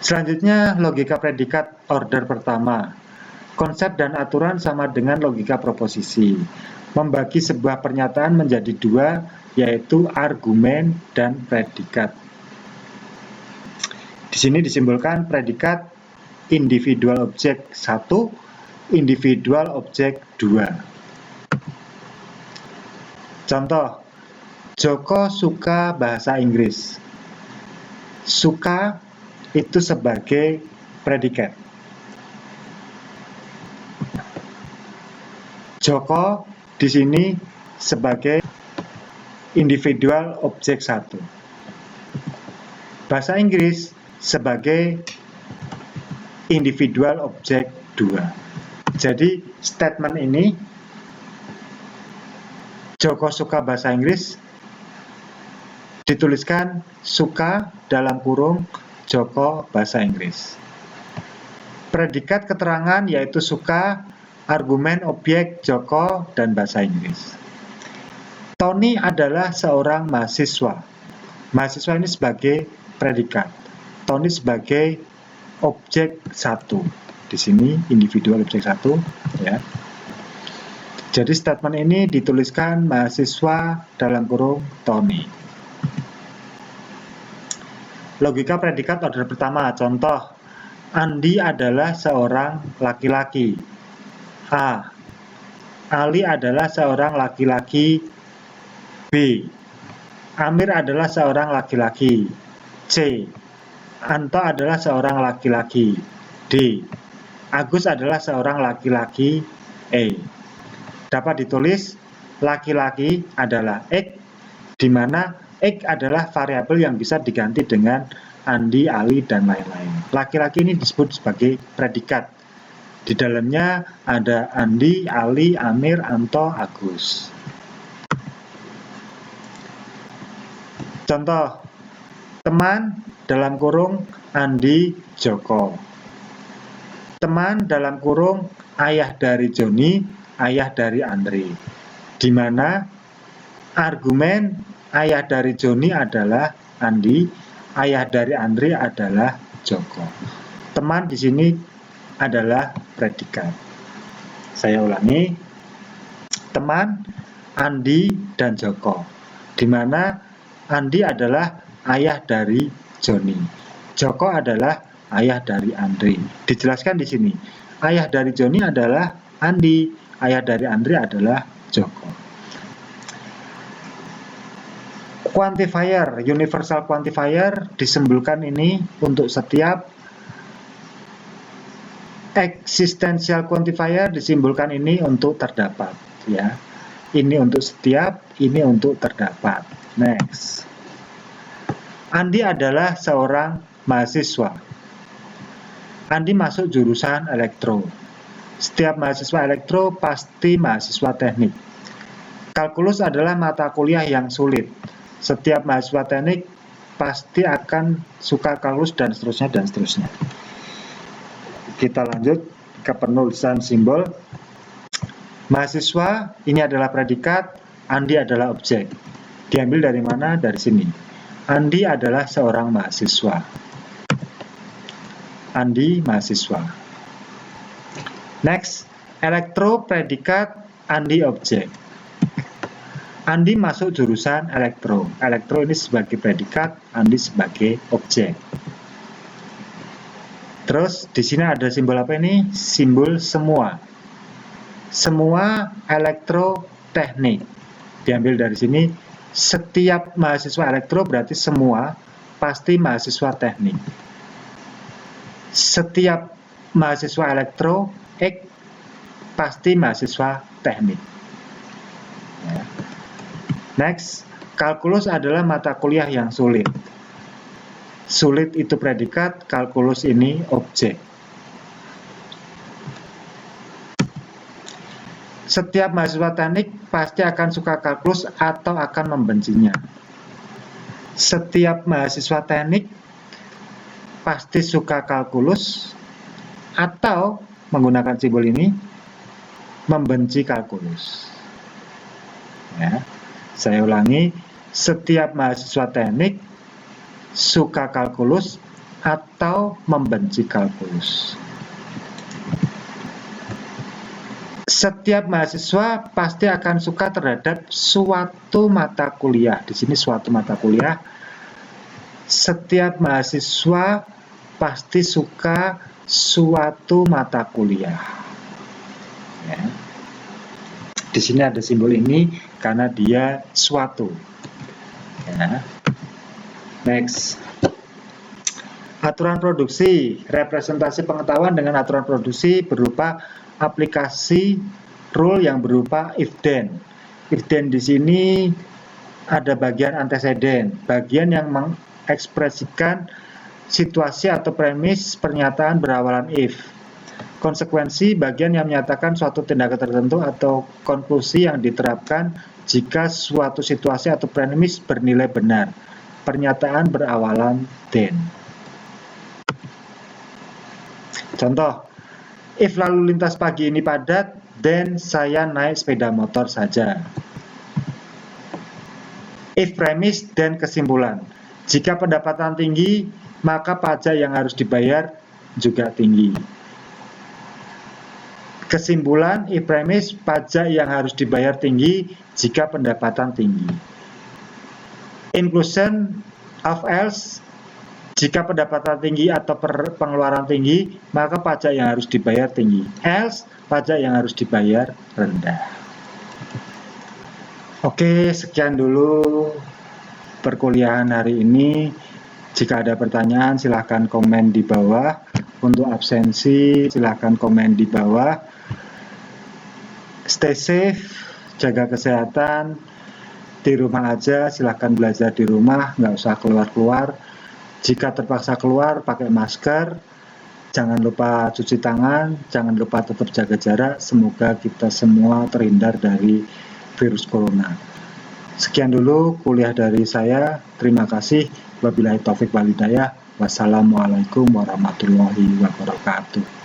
Selanjutnya, logika predikat order pertama. Konsep dan aturan sama dengan logika proposisi. Membagi sebuah pernyataan menjadi dua, yaitu argumen dan predikat. Di sini disimbolkan predikat individual objek 1, individual objek 2. Contoh, Joko suka bahasa Inggris. Suka itu sebagai predikat. Joko di sini sebagai individual objek 1. Bahasa Inggris sebagai individual objek 2. Jadi statement ini, Joko suka bahasa Inggris, dituliskan suka dalam kurung Joko bahasa Inggris. Predikat keterangan yaitu suka, argumen objek Joko dan bahasa Inggris. Tony adalah seorang mahasiswa. Mahasiswa ini sebagai predikat. Tony sebagai objek 1. Di sini individual objek 1 ya. Jadi statement ini dituliskan mahasiswa dalam kurung Tony. Logika predikat order pertama. Contoh, Andi adalah seorang laki-laki. A. Ali adalah seorang laki-laki. B. Amir adalah seorang laki-laki. C. Anto adalah seorang laki-laki. D. Agus adalah seorang laki-laki. E. Dapat ditulis laki-laki adalah X, di mana X adalah variabel yang bisa diganti dengan Andi, Ali, dan lain-lain. Laki-laki ini disebut sebagai predikat. Di dalamnya ada Andi, Ali, Amir, Anto, Agus. Contoh, teman dalam kurung Andi, Joko. Teman dalam kurung ayah dari Joni, ayah dari Andri. Di mana argumen ayah dari Joni adalah Andi, ayah dari Andri adalah Joko. Teman di sini adalah predikat. Saya ulangi, teman, Andi, dan Joko. Di mana Andi adalah ayah dari Joni. Joko adalah ayah dari Andri. Dijelaskan di sini, ayah dari Joni adalah Andi, ayah dari Andri adalah Joko. Quantifier, universal quantifier disimbolkan ini untuk setiap. Existential quantifier disimbolkan ini untuk terdapat, ya. Ini untuk setiap, ini untuk terdapat. Next. Andi adalah seorang mahasiswa. Andi masuk jurusan elektro. Setiap mahasiswa elektro pasti mahasiswa teknik. Kalkulus adalah mata kuliah yang sulit. Setiap mahasiswa teknik pasti akan suka kalkulus dan seterusnya dan seterusnya. Kita lanjut ke penulisan simbol. Mahasiswa ini adalah predikat, Andi adalah objek. Diambil dari mana? Dari sini. Andi adalah seorang mahasiswa. Andi mahasiswa. Next, elektro predikat, Andi objek. Andi masuk jurusan elektro. Elektro ini sebagai predikat, Andi sebagai objek. Terus di sini ada simbol apa ini? Simbol semua. Semua elektroteknik. Diambil dari sini, setiap mahasiswa elektro berarti semua pasti mahasiswa teknik. Setiap mahasiswa elektro X pasti mahasiswa teknik. Ya. Next, kalkulus adalah mata kuliah yang sulit. Sulit itu predikat, kalkulus ini objek. Setiap mahasiswa teknik pasti akan suka kalkulus atau akan membencinya. Setiap mahasiswa teknik pasti suka kalkulus atau menggunakan simbol ini membenci kalkulus. Ya, saya ulangi, setiap mahasiswa teknik suka kalkulus atau membenci kalkulus. Setiap mahasiswa pasti akan suka terhadap suatu mata kuliah. Di sini suatu mata kuliah. Setiap mahasiswa pasti suka suatu mata kuliah. Ya. Di sini ada simbol ini karena dia suatu. Ya. Next. Aturan produksi. Representasi pengetahuan dengan aturan produksi berupa aplikasi rule yang berupa if then. If then di sini ada bagian antecedent, bagian yang mengekspresikan situasi atau premis pernyataan berawalan if. Konsekuensi, bagian yang menyatakan suatu tindakan tertentu atau konklusi yang diterapkan jika suatu situasi atau premis bernilai benar. Pernyataan berawalan then. Contoh, if lalu lintas pagi ini padat, then saya naik sepeda motor saja. If premis, then kesimpulan. Jika pendapatan tinggi, maka pajak yang harus dibayar juga tinggi. Kesimpulan, if premis, pajak yang harus dibayar tinggi jika pendapatan tinggi. Inclusion of else, jika pendapatan tinggi atau pengeluaran tinggi, maka pajak yang harus dibayar tinggi. Else, pajak yang harus dibayar rendah. Oke, sekian dulu perkuliahan hari ini. Jika ada pertanyaan, silahkan komen di bawah. Untuk absensi, silahkan komen di bawah. Stay safe, jaga kesehatan. Di rumah aja, silahkan belajar di rumah, nggak usah keluar-keluar. Jika terpaksa keluar, pakai masker, jangan lupa cuci tangan, jangan lupa tetap jaga jarak. Semoga kita semua terhindar dari virus corona. Sekian dulu kuliah dari saya. Terima kasih. Wabillahi taufik wal hidayah. Wassalamualaikum warahmatullahi wabarakatuh.